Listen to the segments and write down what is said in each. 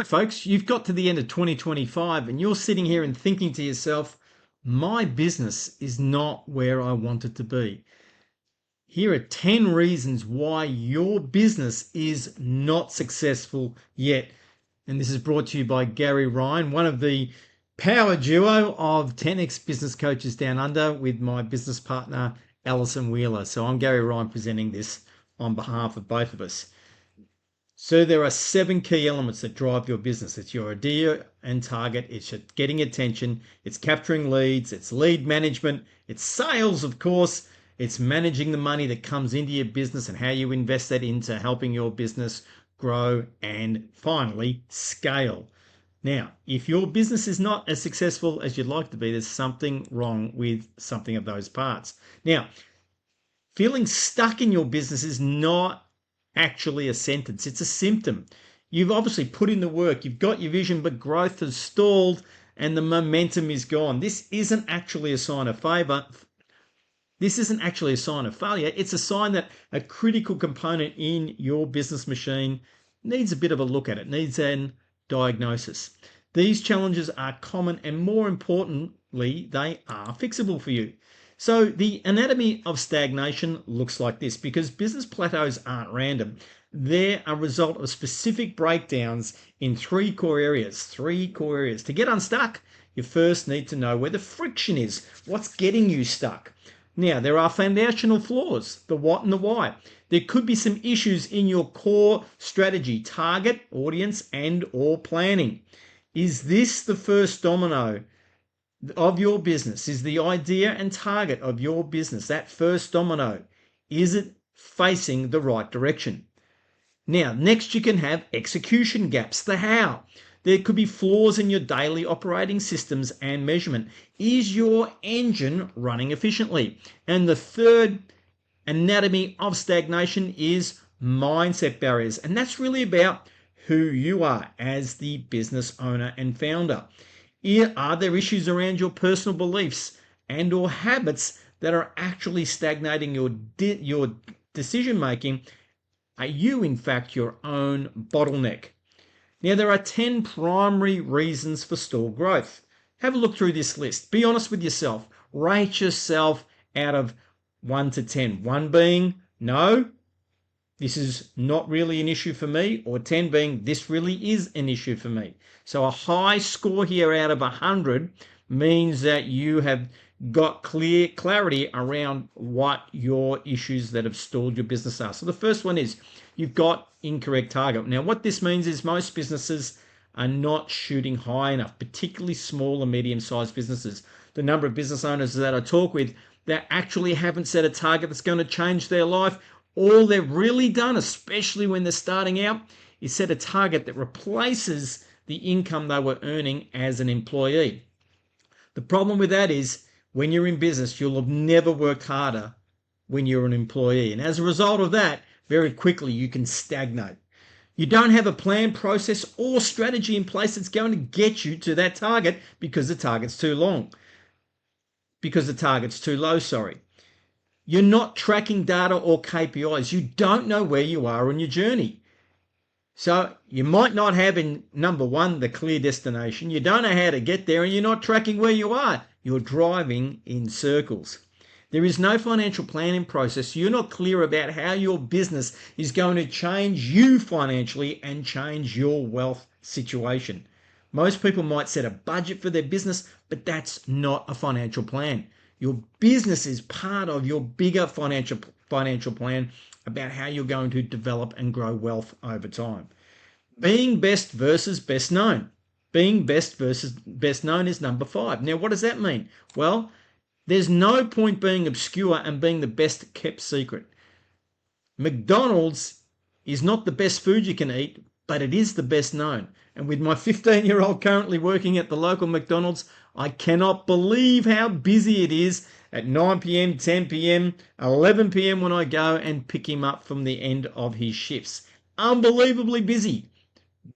right, folks, you've got to the end of 2025 and you're sitting here and thinking to yourself, my business is not where I want it to be. Here are 10 reasons why your business is not successful yet. And this is brought to you by Gary Ryan, one of the power duo of 10X Business Coaches Down Under with my business partner, Alison Wheeler. So I'm Gary Ryan presenting this on behalf of both of us. So there are 7 key elements that drive your business. It's your idea and target. It's getting attention. It's capturing leads. It's lead management. It's sales, of course. It's managing the money that comes into your business and how you invest that into helping your business grow and finally scale. Now, if your business is not as successful as you'd like to be, there's something wrong with something of those parts. Now, feeling stuck in your business is not actually a sentence. It's a symptom. You've obviously put in the work. You've got your vision, but growth has stalled and the momentum is gone. This isn't actually a sign of failure. This isn't actually a sign of failure. It's a sign that a critical component in your business machine needs a bit of a look at it, needs an diagnosis. These challenges are common and more importantly, they are fixable for you. So the anatomy of stagnation looks like this because business plateaus aren't random. They're a result of specific breakdowns in 3 core areas. To get unstuck, you first need to know where the friction is. What's getting you stuck? Now, there are foundational flaws, the what and the why. There could be some issues in your core strategy, target, audience, and or planning. Is this the first domino of your business? Is the idea and target of your business, that first domino, is it facing the right direction? Now, next you can have execution gaps, the how. There could be flaws in your daily operating systems and measurement. Is your engine running efficiently? And the third anatomy of stagnation is mindset barriers. And that's really about who you are as the business owner and founder. Are there issues around your personal beliefs and or habits that are actually stagnating your decision making? Are you in fact your own bottleneck? Now, there are 10 primary reasons for stalled growth. Have a look through this list. Be honest with yourself. Rate yourself out of 1 to 10. 1 being, no, this is not really an issue for me, or 10 being, this really is an issue for me. So a high score here out of 100 means that you have got clarity around what your issues that have stalled your business are. So the first one is you've got incorrect target. Now, what this means is most businesses are not shooting high enough, particularly small and medium-sized businesses. The number of business owners that I talk with that actually haven't set a target that's going to change their life. All they've really done, especially when they're starting out, is set a target that replaces the income they were earning as an employee. The problem with that is when you're in business, you'll have never worked harder when you're an employee. And as a result of that, very quickly you can stagnate. You don't have a plan, process, or strategy in place that's going to get you to that target because the target's too low, sorry. You're not tracking data or KPIs. You don't know where you are on your journey. So you might not have in number 1, the clear destination. You don't know how to get there and you're not tracking where you are. You're driving in circles. There is no financial planning process. You're not clear about how your business is going to change you financially and change your wealth situation. Most people might set a budget for their business, but that's not a financial plan. Your business is part of your bigger financial plan about how you're going to develop and grow wealth over time. Being best versus best known. Being best versus best known is number 5. Now, what does that mean? Well, there's no point being obscure and being the best kept secret. McDonald's is not the best food you can eat, but it is the best known. And with my 15-year-old currently working at the local McDonald's, I cannot believe how busy it is at 9 p.m, 10 p.m, 11 p.m. when I go and pick him up from the end of his shifts. Unbelievably busy.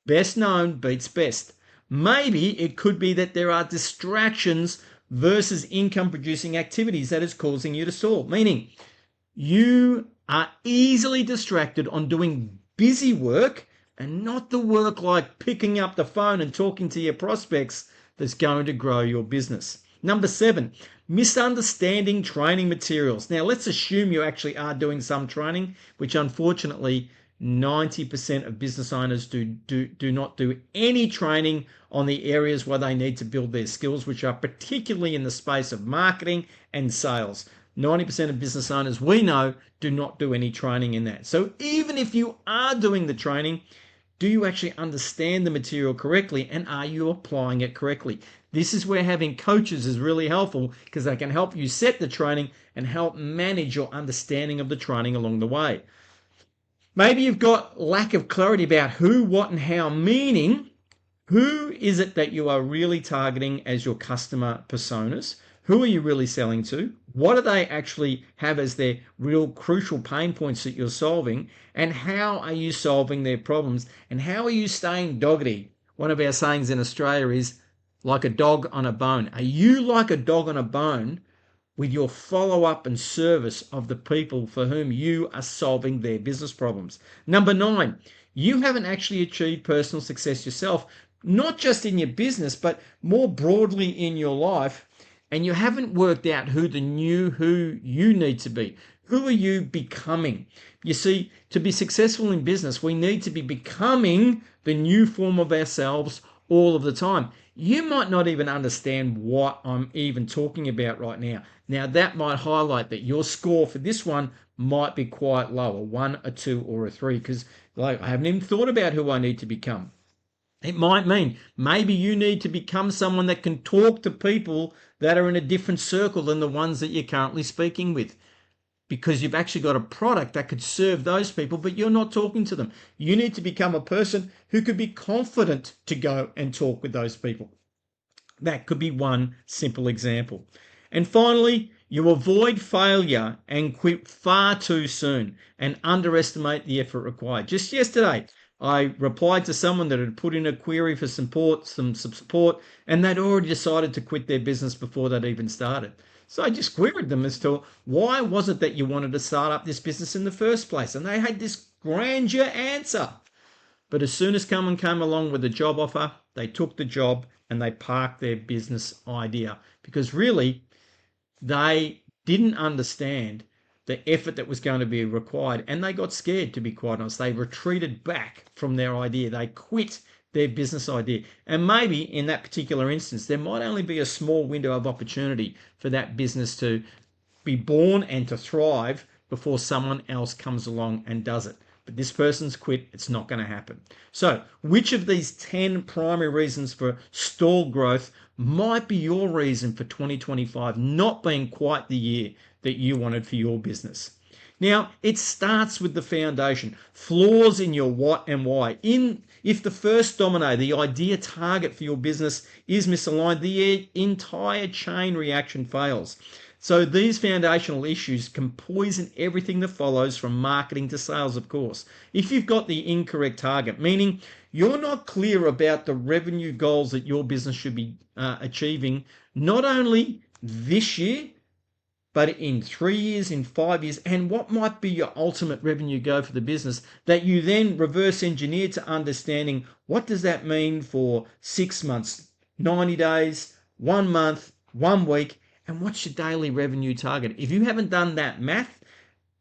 Best known beats best. Maybe it could be that there are distractions versus income producing activities that is causing you to stall, meaning you are easily distracted on doing busy work and not the work like picking up the phone and talking to your prospects that's going to grow your business. Number 7, misunderstanding training materials. Now, let's assume you actually are doing some training, which unfortunately 90% of business owners do not do any training on the areas where they need to build their skills, which are particularly in the space of marketing and sales. 90% of business owners we know do not do any training in that. So even if you are doing the training, do you actually understand the material correctly, and are you applying it correctly? This is where having coaches is really helpful, because they can help you set the training and help manage your understanding of the training along the way. Maybe you've got lack of clarity about who, what, and how, meaning who is it that you are really targeting as your customer personas? Who are you really selling to? What do they actually have as their real crucial pain points that you're solving? And how are you solving their problems? And how are you staying doggedy? One of our sayings in Australia is like a dog on a bone. Are you like a dog on a bone with your follow-up and service of the people for whom you are solving their business problems? Number 9, you haven't actually achieved personal success yourself, not just in your business, but more broadly in your life, and you haven't worked out who you need to be. Who are you becoming? You see, to be successful in business, we need to be becoming the new form of ourselves all of the time. You might not even understand what I'm even talking about right now. Now, that might highlight that your score for this one might be quite low, a 1, a 2, or a 3, because I haven't even thought about who I need to become. It might mean maybe you need to become someone that can talk to people that are in a different circle than the ones that you're currently speaking with, because you've actually got a product that could serve those people, but you're not talking to them. You need to become a person who could be confident to go and talk with those people. That could be one simple example. And finally, you avoid failure and quit far too soon and underestimate the effort required. Just yesterday, I replied to someone that had put in a query for some support, and they'd already decided to quit their business before they'd even started. So I just queried them as to why was it that you wanted to start up this business in the first place? And they had this grandeur answer. But as soon as someone came along with a job offer, they took the job and they parked their business idea, because really they didn't understand the effort that was going to be required, and they got scared, to be quite honest. They retreated back from their idea. They quit their business idea. And maybe in that particular instance, there might only be a small window of opportunity for that business to be born and to thrive before someone else comes along and does it. But this person's quit, it's not going to happen. So, which of these 10 primary reasons for stalled growth might be your reason for 2025 not being quite the year that you wanted for your business? Now, it starts with the foundation, flaws in your what and why. If the first domino, the idea target for your business, is misaligned, the entire chain reaction fails. So these foundational issues can poison everything that follows, from marketing to sales, of course. If you've got the incorrect target, meaning you're not clear about the revenue goals that your business should be achieving, not only this year, but in 3 years, in 5 years, and what might be your ultimate revenue goal for the business, that you then reverse engineer to understanding what does that mean for 6 months, 90 days, 1 month, 1 week, and what's your daily revenue target? If you haven't done that math,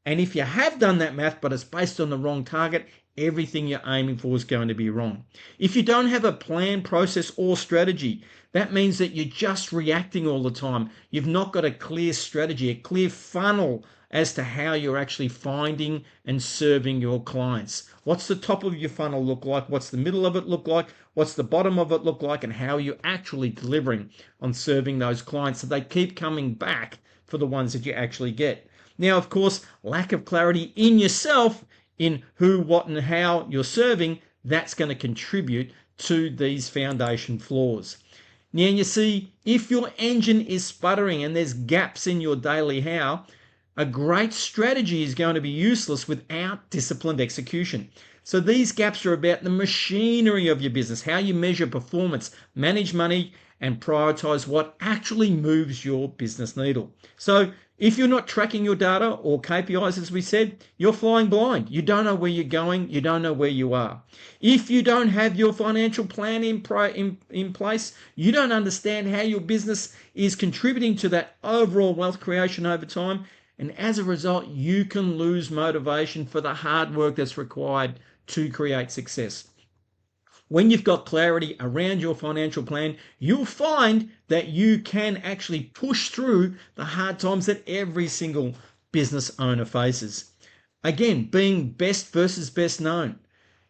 and if you have done that math but it's based on the wrong target, everything you're aiming for is going to be wrong. If you don't have a plan, process, or strategy, that means that you're just reacting all the time. You've not got a clear strategy, a clear funnel as to how you're actually finding and serving your clients. What's the top of your funnel look like? What's the middle of it look like? What's the bottom of it look like? And how are you actually delivering on serving those clients so they keep coming back for the ones that you actually get? Now, of course, lack of clarity in yourself, in who, what, and how you're serving, that's going to contribute to these foundation flaws. Now, you see, if your engine is sputtering and there's gaps in your daily how, a great strategy is going to be useless without disciplined execution. So these gaps are about the machinery of your business, how you measure performance, manage money, and prioritize what actually moves your business needle. So if you're not tracking your data or KPIs, as we said, you're flying blind. You don't know where you're going. You don't know where you are. If you don't have your financial plan in place, you don't understand how your business is contributing to that overall wealth creation over time. And as a result, you can lose motivation for the hard work that's required to create success. When you've got clarity around your financial plan, you'll find that you can actually push through the hard times that every single business owner faces. Again, being best versus best known.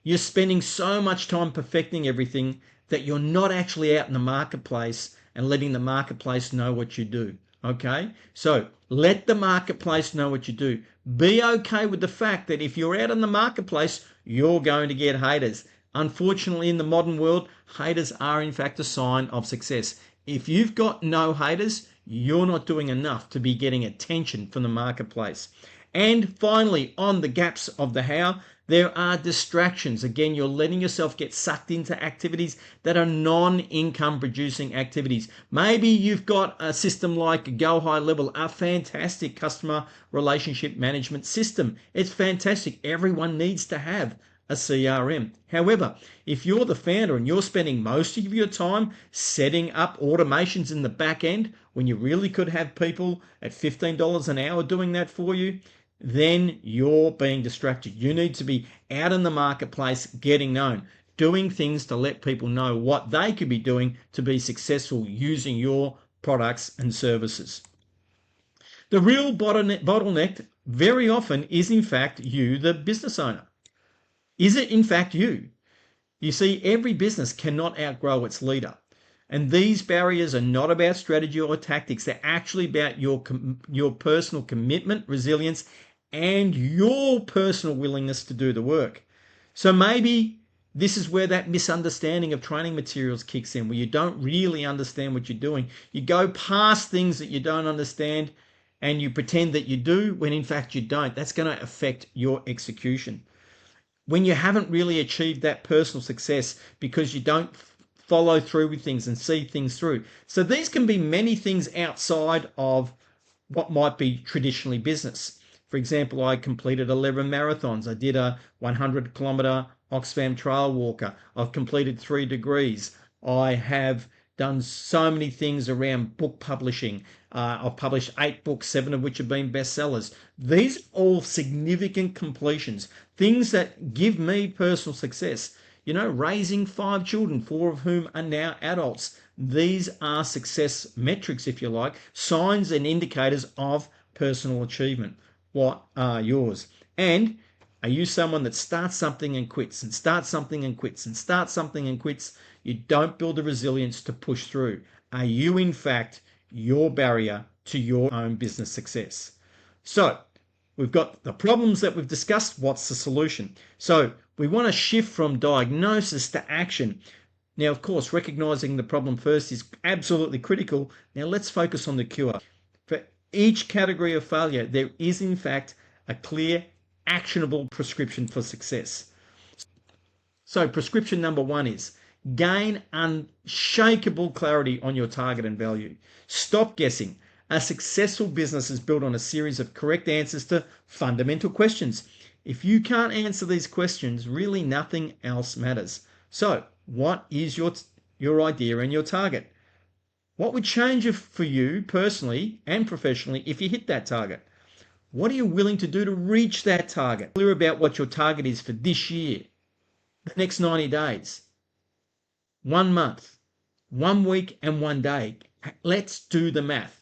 You're spending so much time perfecting everything that you're not actually out in the marketplace and letting the marketplace know what you do. Okay? So let the marketplace know what you do. Be okay with the fact that if you're out in the marketplace, you're going to get haters. Unfortunately, in the modern world, haters are in fact a sign of success. If you've got no haters, you're not doing enough to be getting attention from the marketplace. And finally, on the gaps of the how, there are distractions. Again, you're letting yourself get sucked into activities that are non-income producing activities. Maybe you've got a system like Go High Level, a fantastic customer relationship management system. It's fantastic. Everyone needs to have a CRM. However, if you're the founder and you're spending most of your time setting up automations in the back end when you really could have people at $15 an hour doing that for you, then you're being distracted. You need to be out in the marketplace getting known, doing things to let people know what they could be doing to be successful using your products and services. The real bottleneck very often is in fact you, the business owner. Is it in fact you? You see, every business cannot outgrow its leader. And these barriers are not about strategy or tactics. They're actually about your personal commitment, resilience, and your personal willingness to do the work. So maybe this is where that misunderstanding of training materials kicks in, where you don't really understand what you're doing. You go past things that you don't understand and you pretend that you do when in fact you don't. That's going to affect your execution. When you haven't really achieved that personal success because you don't follow through with things and see things through. So these can be many things outside of what might be traditionally business. For example, I completed 11 marathons. I did a 100-kilometer Oxfam trail walker. I've completed 3 degrees. I have done so many things around book publishing. I've published 8 books, 7 of which have been bestsellers. These are all significant completions, things that give me personal success. You know, raising 5 children, 4 of whom are now adults. These are success metrics, if you like, signs and indicators of personal achievement. What are yours? And are you someone that starts something and quits and starts something and quits and starts something and quits? You don't build the resilience to push through. Are you, in fact, your barrier to your own business success? So we've got the problems that we've discussed. What's the solution? So we want to shift from diagnosis to action. Now, of course, recognizing the problem first is absolutely critical. Now let's focus on the cure. For each category of failure, there is, in fact, a clear, actionable prescription for success. So prescription number 1 is gain unshakable clarity on your target and value. Stop guessing. A successful business is built on a series of correct answers to fundamental questions. If you can't answer these questions, really nothing else matters. So what is your idea and your target? What would change for you personally and professionally if you hit that target? What are you willing to do to reach that target? Clear about what your target is for this year, the next 90 days, 1 month, 1 week, and 1 day. Let's do the math.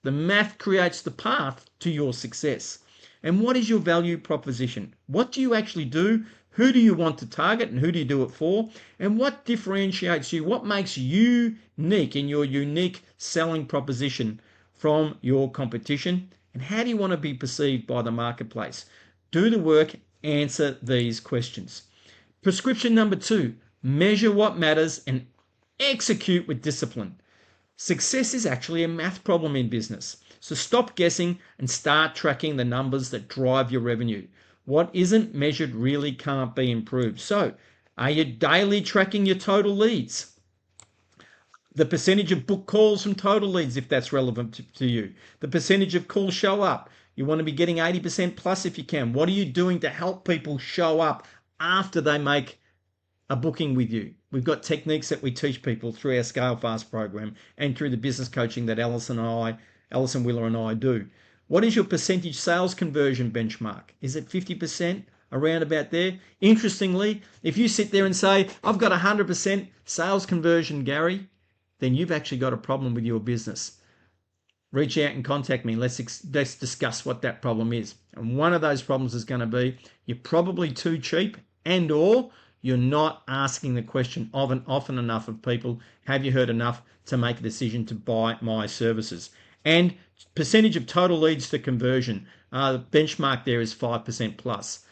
The math creates the path to your success. And what is your value proposition? What do you actually do? Who do you want to target and who do you do it for? And what differentiates you? What makes you unique in your unique selling proposition from your competition? And how do you want to be perceived by the marketplace? Do the work, answer these questions. Prescription number 2, measure what matters and execute with discipline. Success is actually a math problem in business. So stop guessing and start tracking the numbers that drive your revenue. What isn't measured really can't be improved. So, are you daily tracking your total leads? The percentage of book calls from total leads, if that's relevant to you. The percentage of calls show up. You want to be getting 80% plus if you can. What are you doing to help people show up after they make a booking with you? We've got techniques that we teach people through our Scale Fast program and through the business coaching that Alison Wheeler and I do. What is your percentage sales conversion benchmark? Is it 50%? Around about there? Interestingly, if you sit there and say, I've got 100% sales conversion, Gary, then you've actually got a problem with your business. Reach out and contact me. Let's discuss what that problem is. And one of those problems is going to be you're probably too cheap, and or you're not asking the question often enough of people, have you heard enough to make a decision to buy my services? And percentage of total leads to conversion, the benchmark there is 5% plus.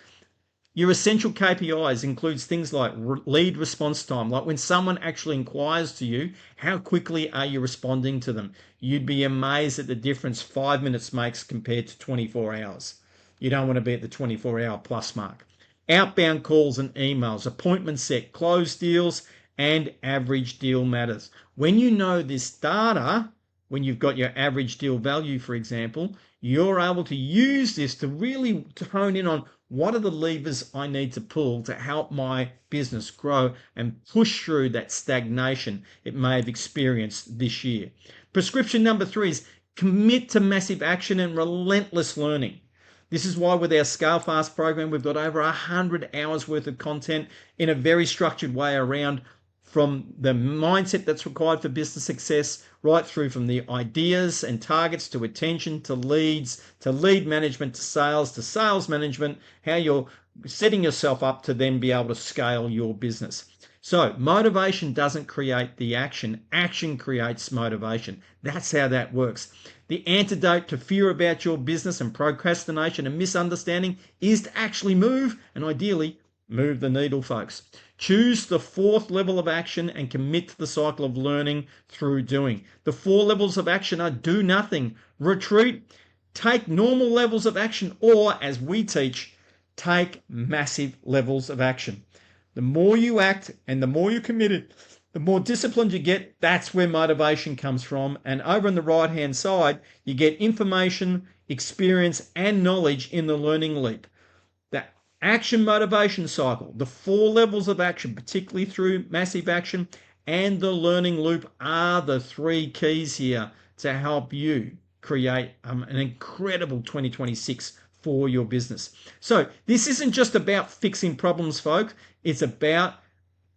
Your essential KPIs includes things like lead response time, like when someone actually inquires to you, how quickly are you responding to them? You'd be amazed at the difference 5 minutes makes compared to 24 hours. You don't want to be at the 24-hour plus mark. Outbound calls and emails, appointment set, closed deals, and average deal matters. When you know this data, when you've got your average deal value, for example, you're able to use this to really hone in on what are the levers I need to pull to help my business grow and push through that stagnation it may have experienced this year. Prescription number 3 is commit to massive action and relentless learning. This is why with our Scale Fast program, we've got over 100 hours worth of content in a very structured way around from the mindset that's required for business success, right through from the ideas and targets to attention to leads, to lead management, to sales management, how you're setting yourself up to then be able to scale your business. So motivation doesn't create the action. Action creates motivation. That's how that works. The antidote to fear about your business and procrastination and misunderstanding is to actually move, and ideally move the needle, folks. Choose the 4th level of action and commit to the cycle of learning through doing. The 4 levels of action are do nothing, retreat, take normal levels of action, or as we teach, take massive levels of action. The more you act and the more you're committed, the more disciplined you get. That's where motivation comes from. And over on the right-hand side, you get information, experience, and knowledge in the learning leap. That action motivation cycle, the 4 levels of action, particularly through massive action, and the learning loop are the 3 keys here to help you create an incredible 2026 for your business. So this isn't just about fixing problems, folks. It's about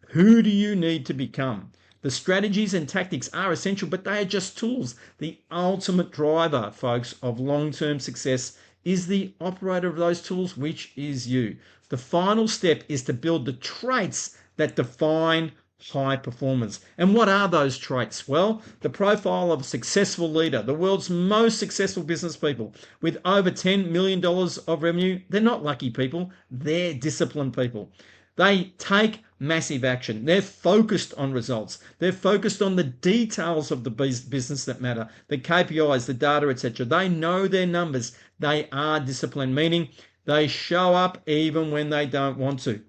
who do you need to become. The strategies and tactics are essential, but they are just tools. The ultimate driver, folks, of long-term success is the operator of those tools, which is you. The final step is to build the traits that define high performance. And what are those traits? Well, the profile of a successful leader, the world's most successful business people with over $10 million of revenue, they're not lucky people, they're disciplined people. They take massive action. They're focused on results. They're focused on the details of the business that matter, the KPIs, the data, etc. They know their numbers. They are disciplined, meaning they show up even when they don't want to.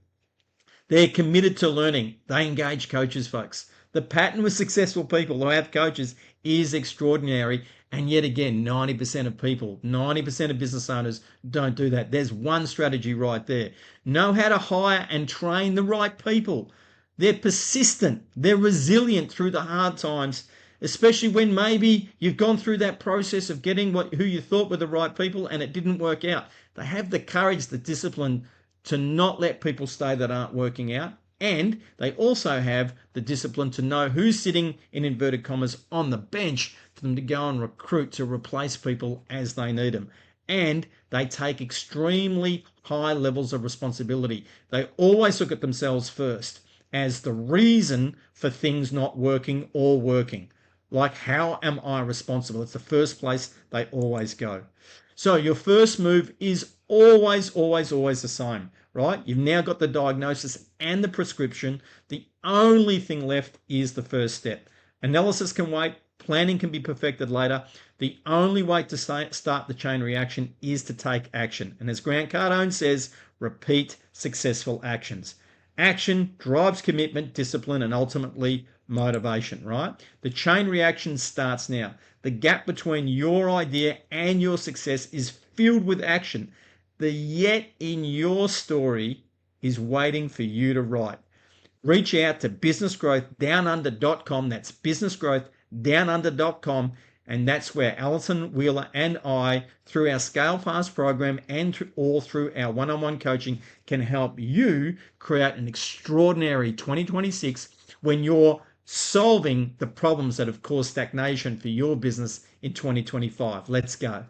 They're committed to learning. They engage coaches, folks. The pattern with successful people who have coaches is extraordinary. And yet again, 90% of people, 90% of business owners don't do that. There's one strategy right there. Know how to hire and train the right people. They're persistent. They're resilient through the hard times, especially when maybe you've gone through that process of getting who you thought were the right people and it didn't work out. They have the courage, the discipline to not let people stay that aren't working out. And they also have the discipline to know who's sitting, in inverted commas, on the bench for them to go and recruit to replace people as they need them. And they take extremely high levels of responsibility. They always look at themselves first as the reason for things not working or working. Like, how am I responsible? It's the first place they always go. So your first move is always the same, right? You've now got the diagnosis and the prescription. The only thing left is the first step. Analysis can wait. Planning can be perfected later. The only way to start the chain reaction is to take action. And as Grant Cardone says, repeat successful actions. Action drives commitment, discipline, and ultimately motivation, right? The chain reaction starts now. The gap between your idea and your success is filled with action. The yet in your story is waiting for you to write. Reach out to businessgrowthdownunder.com. That's businessgrowthdownunder.com. And that's where Alison Wheeler and I, through our Scale Fast program and through our one-on-one coaching, can help you create an extraordinary 2026 when you're solving the problems that have caused stagnation for your business in 2025. Let's go.